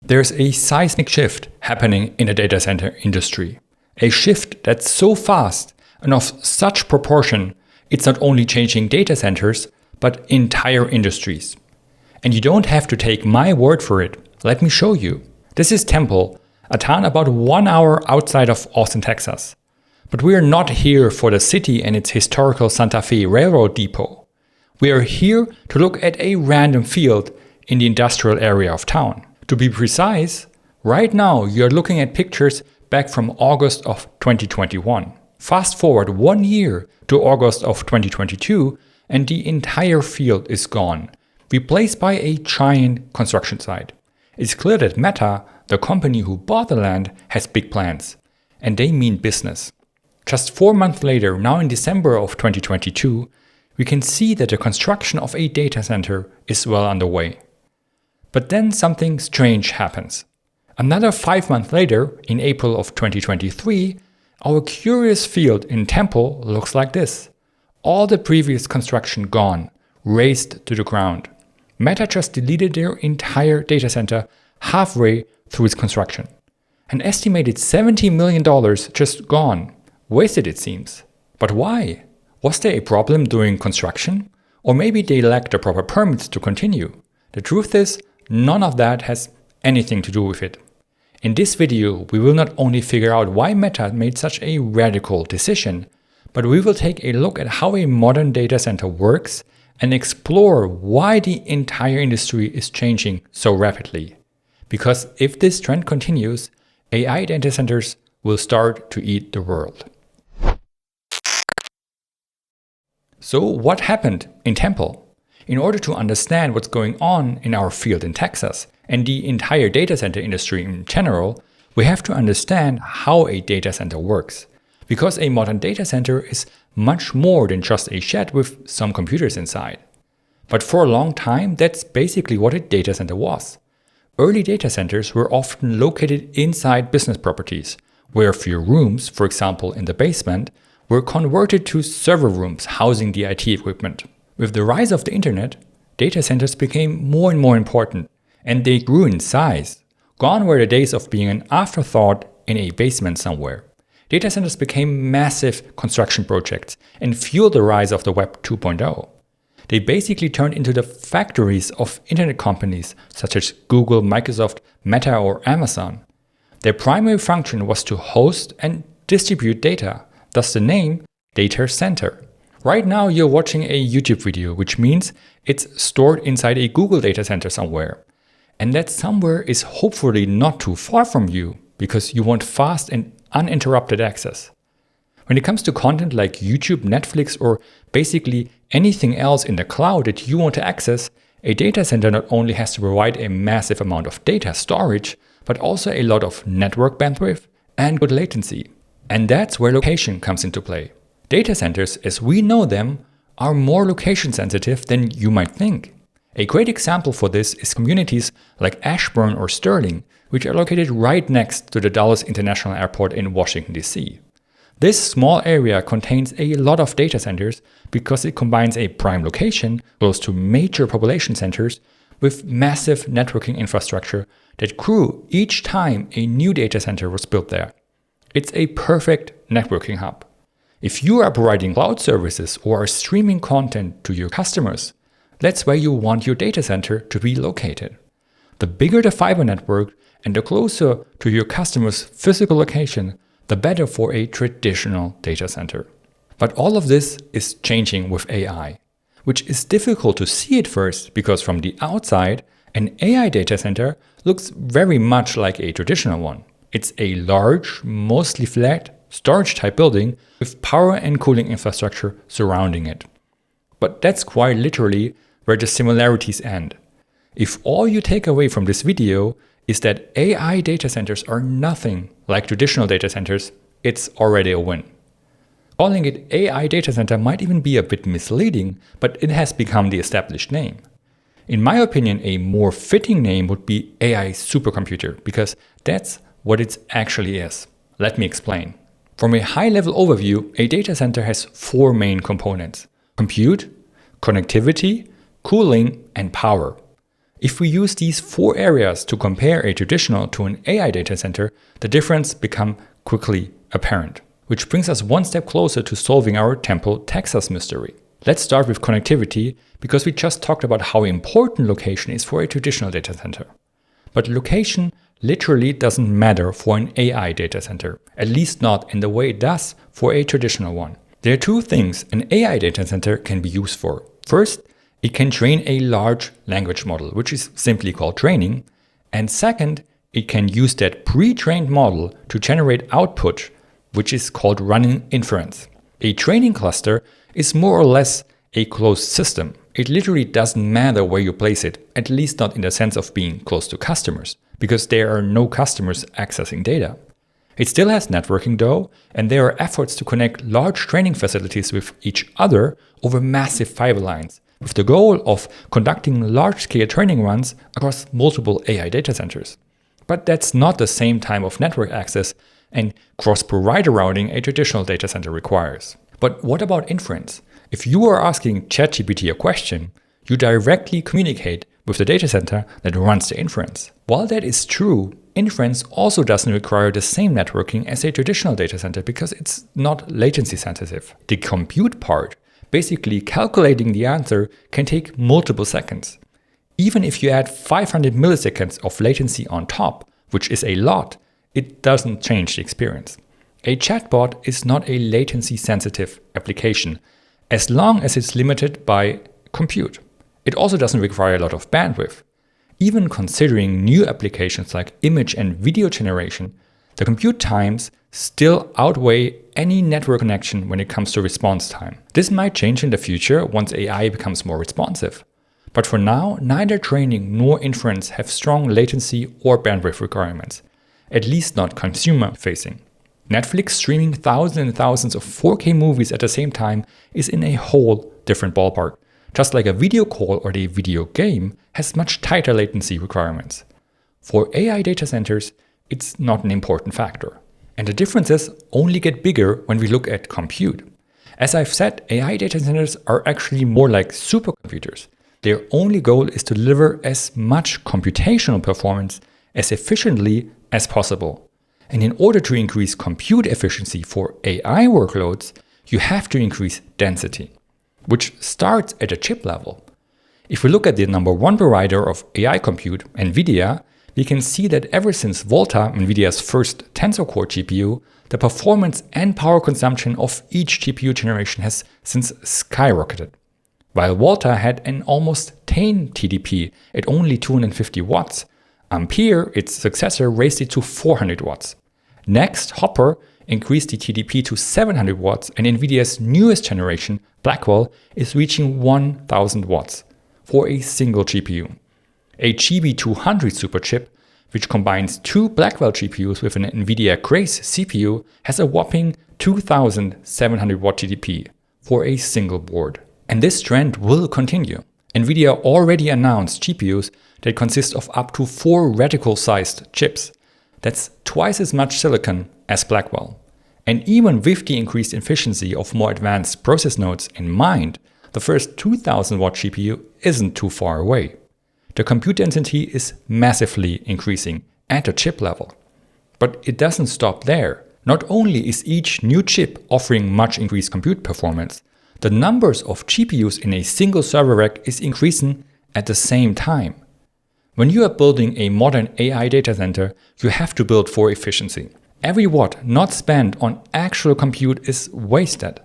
There's a seismic shift happening in the data center industry. A shift that's so fast and of such proportion, it's not only changing data centers, but entire industries. And you don't have to take my word for it. Let me show you. This is Temple, a town about 1 hour outside of Austin, Texas. But we are not here for the city and its historical Santa Fe Railroad Depot. We are here to look at a random field in the industrial area of town. To be precise, right now you're looking at pictures back from August of 2021. Fast forward 1 year to August of 2022 and the entire field is gone, replaced by a giant construction site. It's clear that Meta, the company who bought the land, has big plans. And they mean business. Just 4 months later, now in December of 2022, we can see that the construction of a data center is well underway. But then something strange happens. Another 5 months later, in April of 2023, our curious field in Temple looks like this. All the previous construction gone, razed to the ground. Meta just deleted their entire data center halfway through its construction. An estimated $70 million just gone. Wasted, it seems. But why? Was there a problem during construction? Or maybe they lacked the proper permits to continue? The truth is, none of that has anything to do with it. In this video, we will not only figure out why Meta made such a radical decision, but we will take a look at how a modern data center works and explore why the entire industry is changing so rapidly. Because if this trend continues, AI data centers will start to eat the world. So what happened in Temple? In order to understand what's going on in our field in Texas and the entire data center industry in general, we have to understand how a data center works. Because a modern data center is much more than just a shed with some computers inside. But for a long time, that's basically what a data center was. Early data centers were often located inside business properties, where a few rooms, for example in the basement, were converted to server rooms housing the IT equipment. With the rise of the internet, data centers became more and more important, and they grew in size. Gone were the days of being an afterthought in a basement somewhere. Data centers became massive construction projects and fueled the rise of the Web 2.0. They basically turned into the factories of internet companies such as Google, Microsoft, Meta or Amazon. Their primary function was to host and distribute data, thus the name data center. Right now you're watching a YouTube video, which means it's stored inside a Google data center somewhere. And that somewhere is hopefully not too far from you, because you want fast and uninterrupted access. When it comes to content like YouTube, Netflix, or basically anything else in the cloud that you want to access, a data center not only has to provide a massive amount of data storage, but also a lot of network bandwidth and good latency. And that's where location comes into play. Data centers, as we know them, are more location sensitive than you might think. A great example for this is communities like Ashburn or Sterling, which are located right next to the Dulles International Airport in Washington, D.C. This small area contains a lot of data centers because it combines a prime location close to major population centers with massive networking infrastructure that grew each time a new data center was built there. It's a perfect networking hub. If you are providing cloud services or are streaming content to your customers, that's where you want your data center to be located. The bigger the fiber network and the closer to your customer's physical location, the better for a traditional data center. But all of this is changing with AI, which is difficult to see at first because from the outside, an AI data center looks very much like a traditional one. It's a large, mostly flat, storage-type building with power and cooling infrastructure surrounding it. But that's quite literally where the similarities end. If all you take away from this video is that AI data centers are nothing like traditional data centers, it's already a win. Calling it AI data center might even be a bit misleading, but it has become the established name. In my opinion, a more fitting name would be AI supercomputer, because that's what it actually is. Let me explain. From a high-level overview, a data center has 4 main components: compute, connectivity, cooling, and power. If we use these 4 areas to compare a traditional to an AI data center, the difference becomes quickly apparent, which brings us one step closer to solving our Temple, Texas mystery. Let's start with connectivity, because we just talked about how important location is for a traditional data center. But location literally doesn't matter for an AI data center, at least not in the way it does for a traditional one. There are 2 things an AI data center can be used for. First, it can train a large language model, which is simply called training. And second, it can use that pre-trained model to generate output, which is called running inference. A training cluster is more or less a closed system. It literally doesn't matter where you place it, at least not in the sense of being close to customers, because there are no customers accessing data. It still has networking though, and there are efforts to connect large training facilities with each other over massive fiber lines, with the goal of conducting large-scale training runs across multiple AI data centers. But that's not the same type of network access and cross-provider routing a traditional data center requires. But what about inference? If you are asking ChatGPT a question, you directly communicate with the data center that runs the inference. While that is true, inference also doesn't require the same networking as a traditional data center because it's not latency sensitive. The compute part, basically calculating the answer, can take multiple seconds. Even if you add 500 milliseconds of latency on top, which is a lot, it doesn't change the experience. A chatbot is not a latency sensitive application as long as it's limited by compute. It also doesn't require a lot of bandwidth. Even considering new applications like image and video generation, the compute times still outweigh any network connection when it comes to response time. This might change in the future once AI becomes more responsive. But for now, neither training nor inference have strong latency or bandwidth requirements, at least not consumer-facing. Netflix streaming thousands and thousands of 4K movies at the same time is in a whole different ballpark, just like a video call or a video game has much tighter latency requirements. For AI data centers, it's not an important factor. And the differences only get bigger when we look at compute. As I've said, AI data centers are actually more like supercomputers. Their only goal is to deliver as much computational performance as efficiently as possible. And in order to increase compute efficiency for AI workloads, you have to increase density, which starts at a chip level. If we look at the number 1 provider of AI compute, NVIDIA, we can see that ever since Volta, NVIDIA's first Tensor Core GPU, the performance and power consumption of each GPU generation has since skyrocketed. While Volta had an almost 10 TDP at only 250 watts, Ampere, its successor, raised it to 400 watts. Next, Hopper increased the TDP to 700 watts, and NVIDIA's newest generation, Blackwell, is reaching 1000 watts for a single GPU. A GB200 superchip, which combines 2 Blackwell GPUs with an NVIDIA Grace CPU, has a whopping 2700 watt TDP for a single board. And this trend will continue. NVIDIA already announced GPUs that consist of up to 4 reticle-sized chips. That's twice as much silicon as Blackwell. And even with the increased efficiency of more advanced process nodes in mind, the first 2000 watt GPU isn't too far away. The compute density is massively increasing at the chip level. But it doesn't stop there. Not only is each new chip offering much increased compute performance, the numbers of GPUs in a single server rack is increasing at the same time. When you are building a modern AI data center, you have to build for efficiency. Every watt not spent on actual compute is wasted.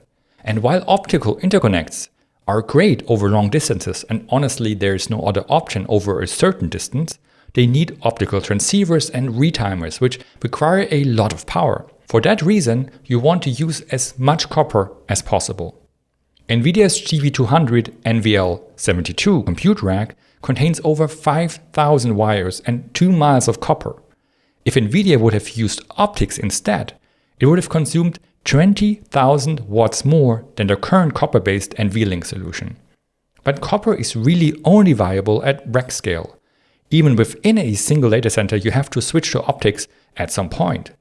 And while optical interconnects are great over long distances, and honestly there is no other option over a certain distance, they need optical transceivers and retimers, which require a lot of power. For that reason, you want to use as much copper as possible. NVIDIA's GB200 NVL72 compute rack contains over 5,000 wires and 2 miles of copper. If NVIDIA would have used optics instead, it would have consumed 20,000 watts more than the current copper-based NVLink solution. But copper is really only viable at rack scale. Even within a single data center, you have to switch to optics at some point.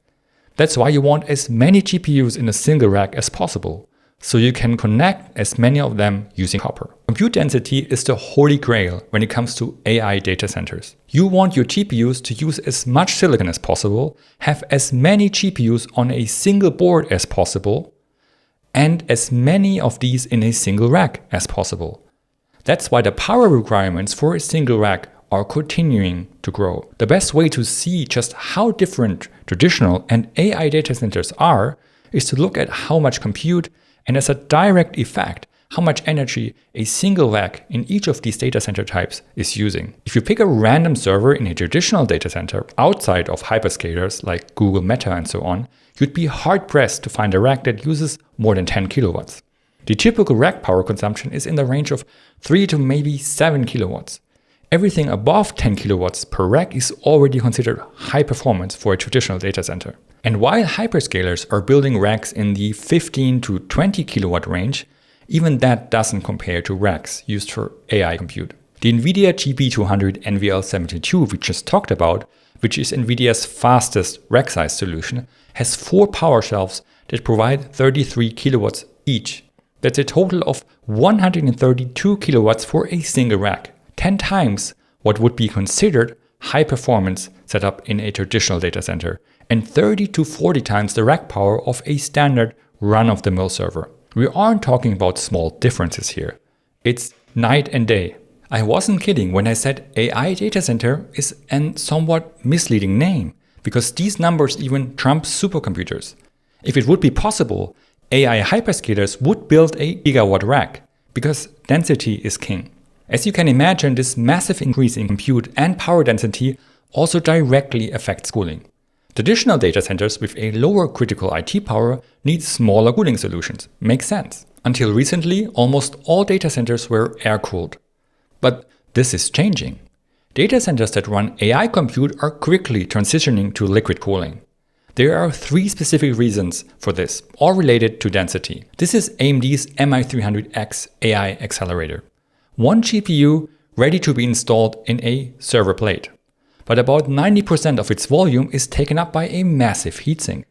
That's why you want as many GPUs in a single rack as possible, so you can connect as many of them using copper. Compute density is the holy grail when it comes to AI data centers. You want your GPUs to use as much silicon as possible, have as many GPUs on a single board as possible, and as many of these in a single rack as possible. That's why the power requirements for a single rack are continuing to grow. The best way to see just how different traditional and AI data centers are is to look at how much compute and as a direct effect, how much energy a single rack in each of these data center types is using. If you pick a random server in a traditional data center outside of hyperscalers like Google, Meta, and so on, you'd be hard-pressed to find a rack that uses more than 10 kilowatts. The typical rack power consumption is in the range of 3 to maybe 7 kilowatts. Everything above 10 kilowatts per rack is already considered high performance for a traditional data center. And while hyperscalers are building racks in the 15 to 20 kilowatt range, even that doesn't compare to racks used for AI compute. The NVIDIA GB200 NVL72 we just talked about, which is NVIDIA's fastest rack size solution, has 4 power shelves that provide 33 kilowatts each. That's a total of 132 kilowatts for a single rack, 10 times what would be considered high performance setup in a traditional data center, and 30 to 40 times the rack power of a standard run-of-the-mill server. We aren't talking about small differences here. It's night and day. I wasn't kidding when I said AI data center is a somewhat misleading name, because these numbers even trump supercomputers. If it would be possible, AI hyperscalers would build a gigawatt rack, because density is king. As you can imagine, this massive increase in compute and power density also directly affects cooling. Traditional data centers with a lower critical IT power need smaller cooling solutions. Makes sense. Until recently, almost all data centers were air-cooled. But this is changing. Data centers that run AI compute are quickly transitioning to liquid cooling. There are 3 specific reasons for this, all related to density. This is AMD's MI300X AI accelerator. 1 GPU ready to be installed in a server plate. But about 90% of its volume is taken up by a massive heatsink.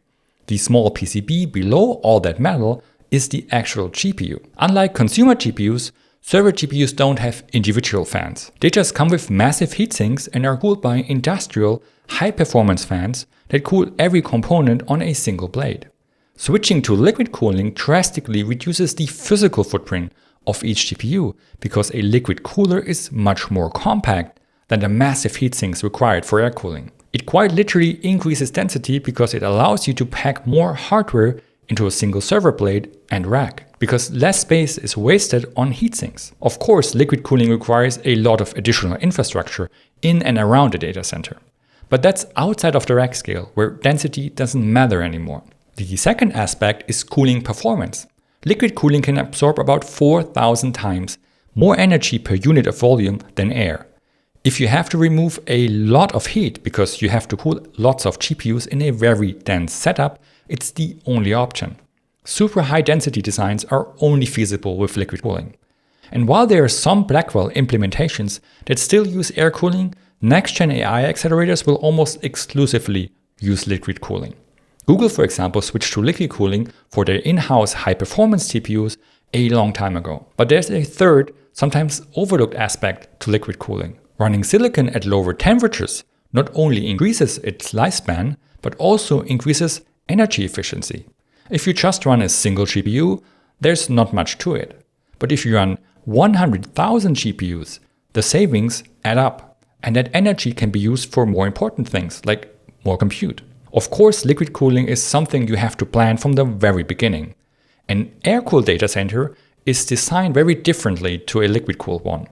The small PCB below all that metal is the actual GPU. Unlike consumer GPUs, server GPUs don't have individual fans. They just come with massive heatsinks and are cooled by industrial, high-performance fans that cool every component on a single blade. Switching to liquid cooling drastically reduces the physical footprint of each GPU because a liquid cooler is much more compact than the massive heatsinks required for air cooling. It quite literally increases density because it allows you to pack more hardware into a single server blade and rack, because less space is wasted on heatsinks. Of course, liquid cooling requires a lot of additional infrastructure in and around the data center. But that's outside of the rack scale, where density doesn't matter anymore. The second aspect is cooling performance. Liquid cooling can absorb about 4,000 times more energy per unit of volume than air. If you have to remove a lot of heat because you have to cool lots of GPUs in a very dense setup, it's the only option. Super high density designs are only feasible with liquid cooling. And while there are some Blackwell implementations that still use air cooling, next-gen AI accelerators will almost exclusively use liquid cooling. Google, for example, switched to liquid cooling for their in-house high-performance TPUs a long time ago. But there's a third, sometimes overlooked aspect to liquid cooling. Running silicon at lower temperatures not only increases its lifespan, but also increases energy efficiency. If you just run a single GPU, there's not much to it. But if you run 100,000 GPUs, the savings add up, and that energy can be used for more important things, like more compute. Of course, liquid cooling is something you have to plan from the very beginning. An air-cooled data center is designed very differently to a liquid-cooled one.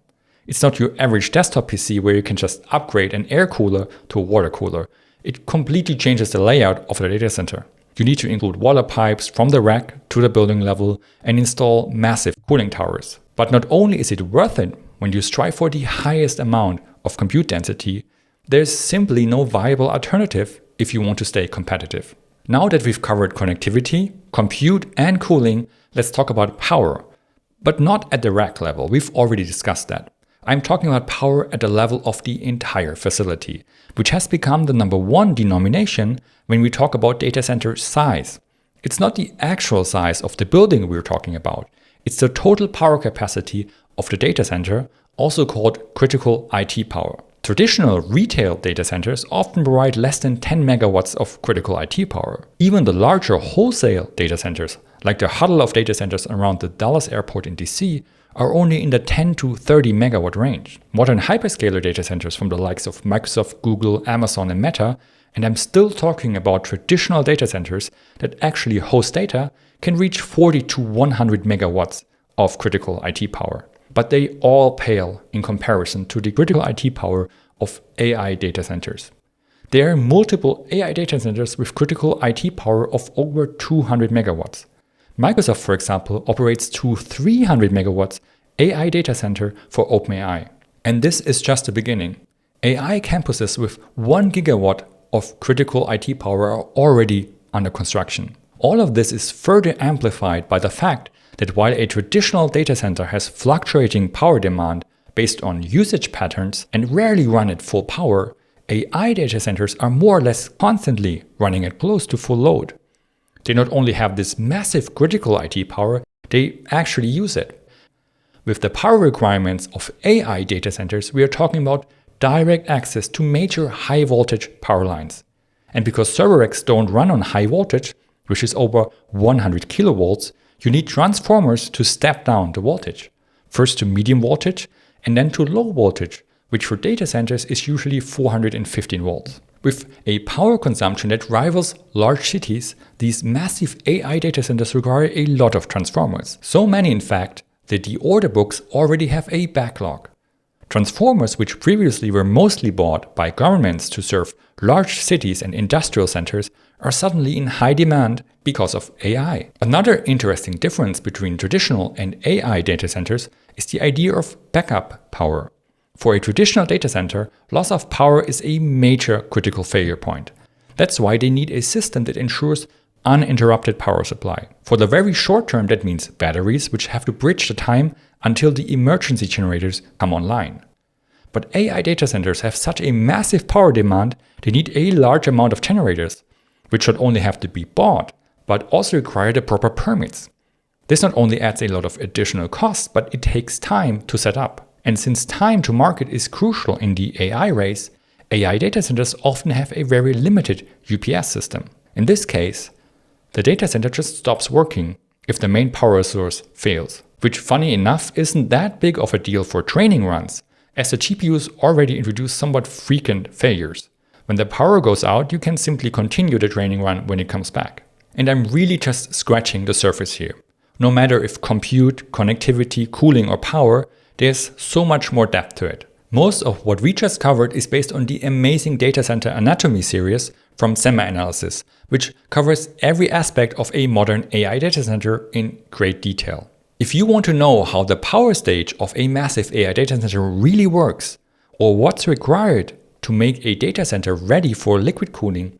It's not your average desktop PC where you can just upgrade an air cooler to a water cooler. It completely changes the layout of the data center. You need to include water pipes from the rack to the building level and install massive cooling towers. But not only is it worth it when you strive for the highest amount of compute density, there's simply no viable alternative if you want to stay competitive. Now that we've covered connectivity, compute, and cooling, let's talk about power. But not at the rack level, we've already discussed that. I'm talking about power at the level of the entire facility, which has become the #1 denomination when we talk about data center size. It's not the actual size of the building we're talking about. It's the total power capacity of the data center, also called critical IT power. Traditional retail data centers often provide less than 10 megawatts of critical IT power. Even the larger wholesale data centers, like the huddle of data centers around the Dallas airport in DC, are only in the 10 to 30 megawatt range. Modern hyperscaler data centers from the likes of Microsoft, Google, Amazon, and Meta, and I'm still talking about traditional data centers that actually host data, can reach 40 to 100 megawatts of critical IT power. But they all pale in comparison to the critical IT power of AI data centers. There are multiple AI data centers with critical IT power of over 200 megawatts. Microsoft, for example, operates 300 megawatts AI data center for OpenAI. And this is just the beginning. AI campuses with 1 gigawatt of critical IT power are already under construction. All of this is further amplified by the fact that while a traditional data center has fluctuating power demand based on usage patterns and rarely run at full power, AI data centers are more or less constantly running at close to full load. They not only have this massive critical IT power, they actually use it. With the power requirements of AI data centers, we are talking about direct access to major high voltage power lines. And because server racks don't run on high voltage, which is over 100 kilovolts, you need transformers to step down the voltage, first to medium voltage and then to low voltage, which for data centers is usually 415 volts. With a power consumption that rivals large cities, these massive AI data centers require a lot of transformers. So many, in fact, that the order books already have a backlog. Transformers, which previously were mostly bought by governments to serve large cities and industrial centers, are suddenly in high demand because of AI. Another interesting difference between traditional and AI data centers is the idea of backup power. For a traditional data center, loss of power is a major critical failure point. That's why they need a system that ensures uninterrupted power supply. For the very short term, that means batteries, which have to bridge the time until the emergency generators come online. But AI data centers have such a massive power demand, they need a large amount of generators, which not only have to be bought, but also require the proper permits. This not only adds a lot of additional costs, but it takes time to set up. And since time to market is crucial in the AI race, AI data centers often have a very limited UPS system. In this case, the data center just stops working if the main power source fails, which funny enough isn't that big of a deal for training runs, as the GPUs already introduce somewhat frequent failures. When the power goes out, you can simply continue the training run when it comes back. And I'm really just scratching the surface here. No matter if compute, connectivity, cooling, or power, there's so much more depth to it. Most of what we just covered is based on the amazing Data Center Anatomy series from SemiAnalysis, which covers every aspect of a modern AI data center in great detail. If you want to know how the power stage of a massive AI data center really works, or what's required to make a data center ready for liquid cooling,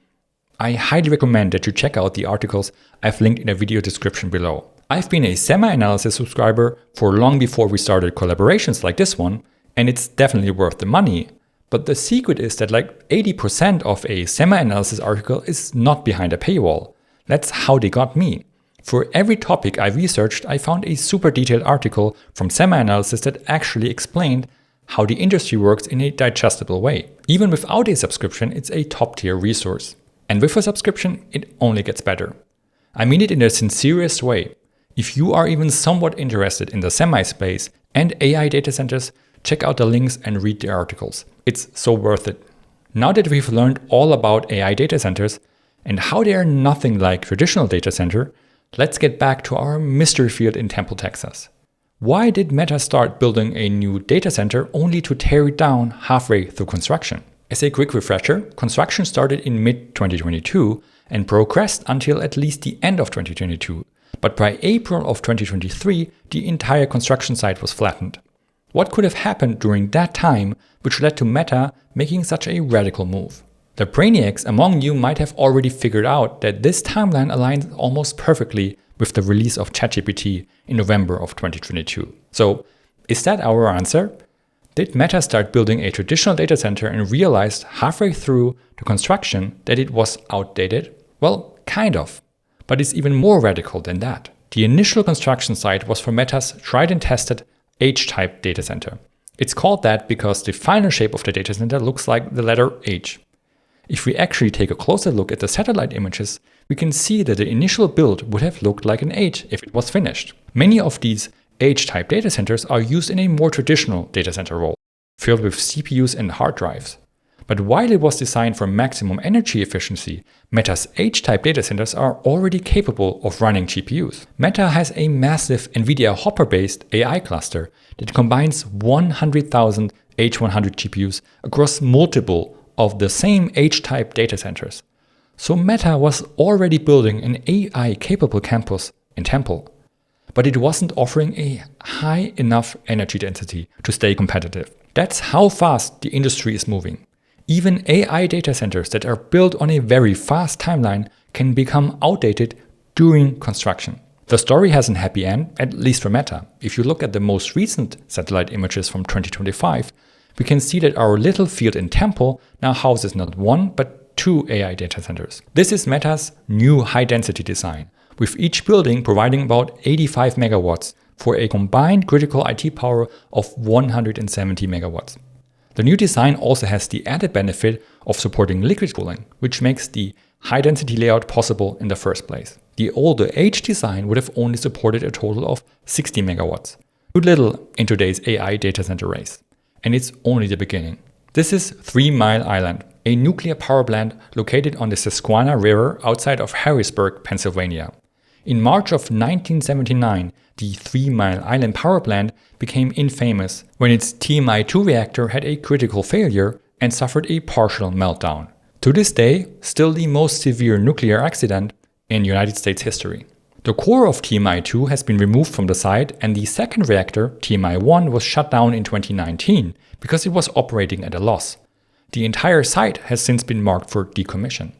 I highly recommend that you check out the articles I've linked in the video description below. I've been a SemiAnalysis subscriber for long before we started collaborations like this one, and it's definitely worth the money. But the secret is that like 80% of a SemiAnalysis article is not behind a paywall. That's how they got me. For every topic I researched, I found a super detailed article from SemiAnalysis that actually explained how the industry works in a digestible way. Even without a subscription, it's a top-tier resource. And with a subscription, it only gets better. I mean it in the sincerest way. If you are even somewhat interested in the semi space and AI data centers, check out the links and read the articles. It's so worth it. Now that we've learned all about AI data centers and how they are nothing like traditional data center, let's get back to our mystery field in Temple, Texas. Why did Meta start building a new data center only to tear it down halfway through construction? As a quick refresher, construction started in mid-2022 and progressed until at least the end of 2022. But by April of 2023, the entire construction site was flattened. What could have happened during that time which led to Meta making such a radical move? The brainiacs among you might have already figured out that this timeline aligns almost perfectly with the release of ChatGPT in November of 2022. So, is that our answer? Did Meta start building a traditional data center and realized halfway through the construction that it was outdated? Well, kind of. But it's even more radical than that. The initial construction site was for Meta's tried and tested H-type data center. It's called that because the final shape of the data center looks like the letter H. If we actually take a closer look at the satellite images, we can see that the initial build would have looked like an H if it was finished. Many of these H-type data centers are used in a more traditional data center role, filled with CPUs and hard drives. But while it was designed for maximum energy efficiency, Meta's H-type data centers are already capable of running GPUs. Meta has a massive NVIDIA Hopper-based AI cluster that combines 100,000 H100 GPUs across multiple of the same H-type data centers. So Meta was already building an AI-capable campus in Temple. But it wasn't offering a high enough energy density to stay competitive. That's how fast the industry is moving. Even AI data centers that are built on a very fast timeline can become outdated during construction. The story has a happy end, at least for Meta. If you look at the most recent satellite images from 2025, we can see that our little field in Temple now houses not one, but 2 AI data centers. This is Meta's new high-density design, with each building providing about 85 megawatts for a combined critical IT power of 170 megawatts. The new design also has the added benefit of supporting liquid cooling, which makes the high-density layout possible in the first place. The older H design would have only supported a total of 60 megawatts. Too little in today's AI data center race. And it's only the beginning. This is 3 Mile Island, a nuclear power plant located on the Susquehanna River outside of Harrisburg, Pennsylvania. In March of 1979, the 3 Mile Island power plant became infamous when its TMI-2 reactor had a critical failure and suffered a partial meltdown. To this day, still the most severe nuclear accident in United States history. The core of TMI-2 has been removed from the site, and the second reactor, TMI-1, was shut down in 2019 because it was operating at a loss. The entire site has since been marked for decommission.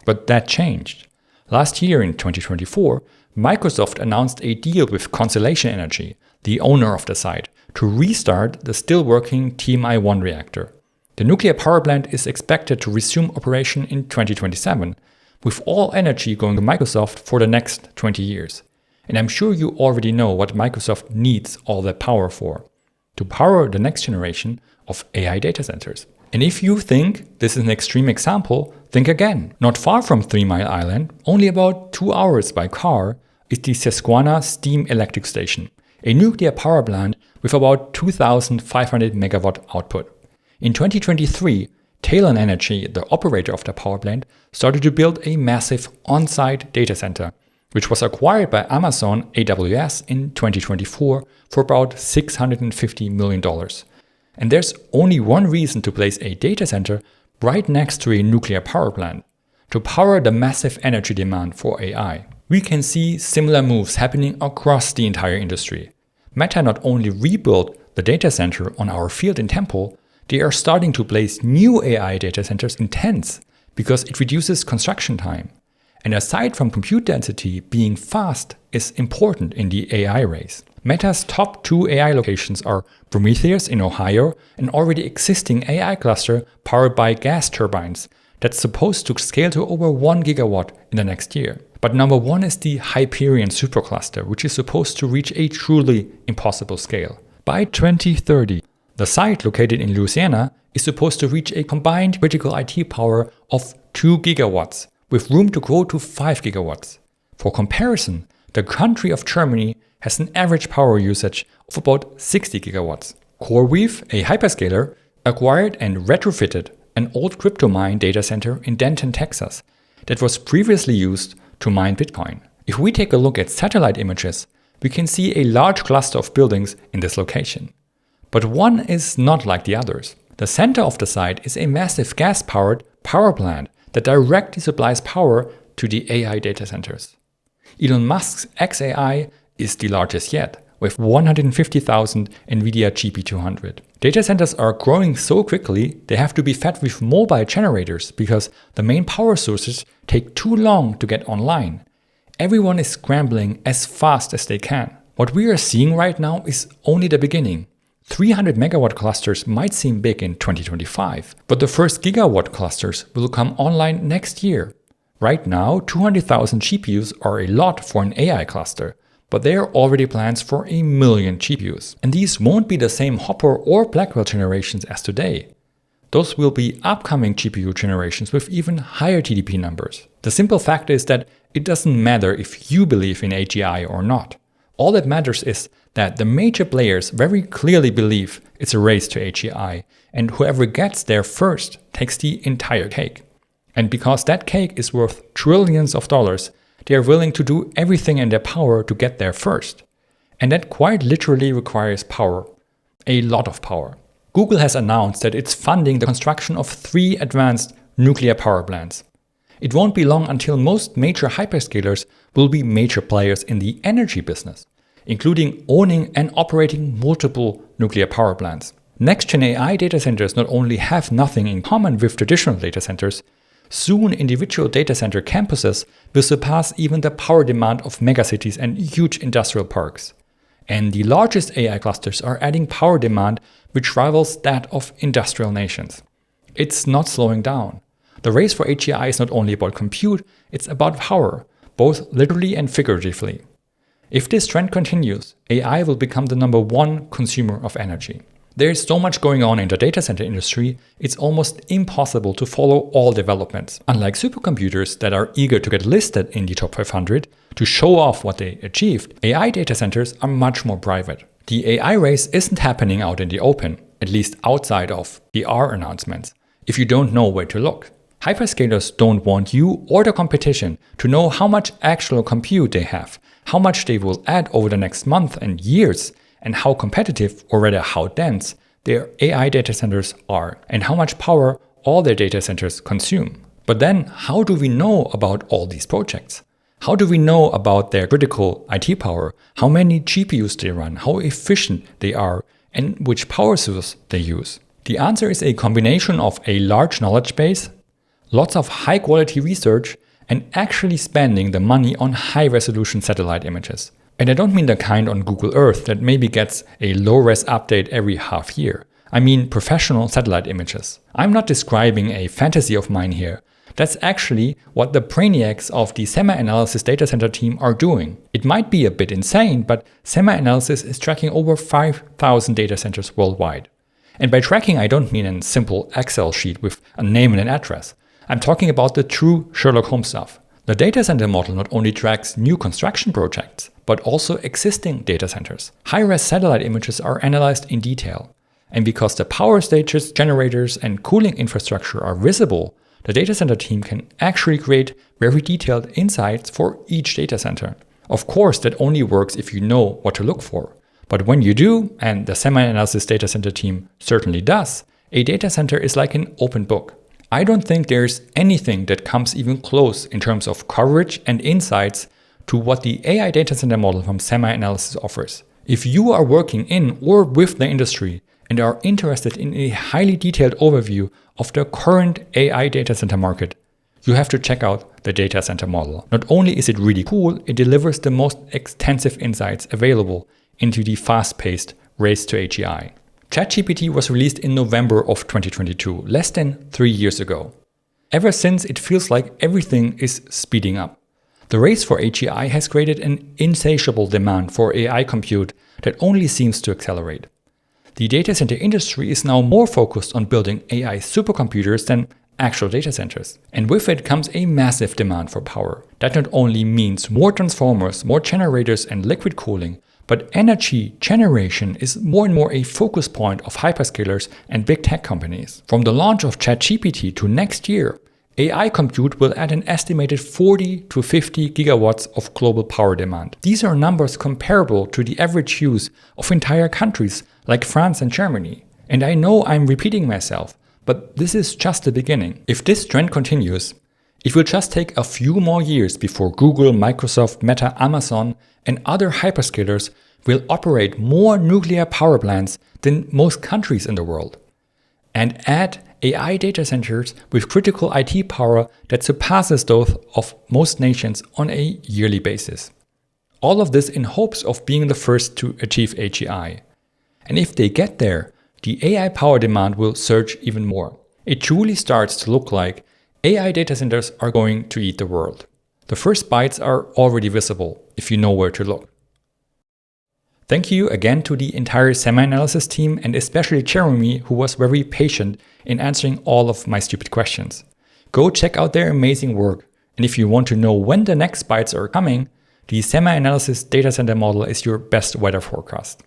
But that changed. Last year in 2024, Microsoft announced a deal with Constellation Energy, the owner of the site, to restart the still working TMI-1 reactor. The nuclear power plant is expected to resume operation in 2027, with all energy going to Microsoft for the next 20 years. And I'm sure you already know what Microsoft needs all that power for: to power the next generation of AI data centers. And if you think this is an extreme example, think again. Not far from 3 Mile Island, only about 2 hours by car, is the Susquehanna Steam Electric Station, a nuclear power plant with about 2,500 megawatt output. In 2023, Talon Energy, the operator of the power plant, started to build a massive on-site data center, which was acquired by Amazon AWS in 2024 for about $650 million. And there's only one reason to place a data center right next to a nuclear power plant: to power the massive energy demand for AI. We can see similar moves happening across the entire industry. Meta not only rebuilt the data center on our field in Temple, they are starting to place new AI data centers in tents because it reduces construction time. And aside from compute density, being fast is important in the AI race. Meta's top 2 AI locations are Prometheus in Ohio, an already existing AI cluster powered by gas turbines that's supposed to scale to over 1 gigawatt in the next year. But number 1 is the Hyperion supercluster, which is supposed to reach a truly impossible scale. By 2030, the site located in Louisiana is supposed to reach a combined critical IT power of 2 gigawatts, with room to grow to 5 gigawatts. For comparison, the country of Germany has an average power usage of about 60 gigawatts. CoreWeave, a hyperscaler, acquired and retrofitted an old crypto mine data center in Denton, Texas, that was previously used to mine Bitcoin. If we take a look at satellite images, we can see a large cluster of buildings in this location. But one is not like the others. The center of the site is a massive gas-powered power plant that directly supplies power to the AI data centers. Elon Musk's xAI is the largest yet, with 150,000 NVIDIA GP200. Data centers are growing so quickly, they have to be fed with mobile generators because the main power sources take too long to get online. Everyone is scrambling as fast as they can. What we are seeing right now is only the beginning. 300 megawatt clusters might seem big in 2025, but the first gigawatt clusters will come online next year. Right now, 200,000 GPUs are a lot for an AI cluster, but there are already plans for 1 million GPUs. And these won't be the same Hopper or Blackwell generations as today. Those will be upcoming GPU generations with even higher TDP numbers. The simple fact is that it doesn't matter if you believe in AGI or not. All that matters is that the major players very clearly believe it's a race to AGI, and whoever gets there first takes the entire cake. And because that cake is worth trillions of dollars, they are willing to do everything in their power to get there first. And that quite literally requires power. A lot of power. Google has announced that it's funding the construction of 3 advanced nuclear power plants. It won't be long until most major hyperscalers will be major players in the energy business, including owning and operating multiple nuclear power plants. Next-gen AI data centers not only have nothing in common with traditional data centers, soon individual data center campuses will surpass even the power demand of megacities and huge industrial parks. And the largest AI clusters are adding power demand which rivals that of industrial nations. It's not slowing down. The race for AGI is not only about compute, it's about power, both literally and figuratively. If this trend continues, AI will become the #1 consumer of energy. There is so much going on in the data center industry, it's almost impossible to follow all developments. Unlike supercomputers that are eager to get listed in the top 500 to show off what they achieved, AI data centers are much more private. The AI race isn't happening out in the open, at least outside of PR announcements, if you don't know where to look. Hyperscalers don't want you or the competition to know how much actual compute they have, how much they will add over the next month and years, and how competitive, or rather how dense, their AI data centers are, and how much power all their data centers consume. But then, how do we know about all these projects? How do we know about their critical IT power, how many GPUs they run, how efficient they are, and which power source they use? The answer is a combination of a large knowledge base, lots of high-quality research, and actually spending the money on high-resolution satellite images. And I don't mean the kind on Google Earth that maybe gets a low-res update every half year. I mean professional satellite images. I'm not describing a fantasy of mine here. That's actually what the brainiacs of the SemiAnalysis data center team are doing. It might be a bit insane, but SemiAnalysis is tracking over 5,000 data centers worldwide. And by tracking, I don't mean a simple Excel sheet with a name and an address. I'm talking about the true Sherlock Holmes stuff. The data center model not only tracks new construction projects, but also existing data centers. High-res satellite images are analyzed in detail. And because the power stages, generators, and cooling infrastructure are visible, the data center team can actually create very detailed insights for each data center. Of course, that only works if you know what to look for. But when you do, and the SemiAnalysis data center team certainly does, a data center is like an open book. I don't think there's anything that comes even close in terms of coverage and insights to what the AI data center model from SemiAnalysis offers. If you are working in or with the industry and are interested in a highly detailed overview of the current AI data center market, you have to check out the data center model. Not only is it really cool, it delivers the most extensive insights available into the fast-paced race to AGI. ChatGPT was released in November of 2022, less than 3 years ago. Ever since, it feels like everything is speeding up. The race for AGI has created an insatiable demand for AI compute that only seems to accelerate. The data center industry is now more focused on building AI supercomputers than actual data centers. And with it comes a massive demand for power. That not only means more transformers, more generators and liquid cooling, but energy generation is more and more a focus point of hyperscalers and big tech companies. From the launch of ChatGPT to next year, AI compute will add an estimated 40 to 50 gigawatts of global power demand. These are numbers comparable to the average use of entire countries like France and Germany. And I know I'm repeating myself, but this is just the beginning. If this trend continues, it will just take a few more years before Google, Microsoft, Meta, Amazon, and other hyperscalers will operate more nuclear power plants than most countries in the world, and add AI data centers with critical IT power that surpasses those of most nations on a yearly basis. All of this in hopes of being the first to achieve AGI. And if they get there, the AI power demand will surge even more. It truly starts to look like AI data centers are going to eat the world. The first bites are already visible if you know where to look. Thank you again to the entire SemiAnalysis team and especially Jeremy, who was very patient in answering all of my stupid questions. Go check out their amazing work. And if you want to know when the next bites are coming, the SemiAnalysis data center model is your best weather forecast.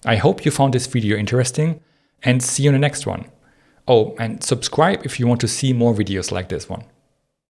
I hope you found this video interesting and see you in the next one. Oh, and subscribe if you want to see more videos like this one.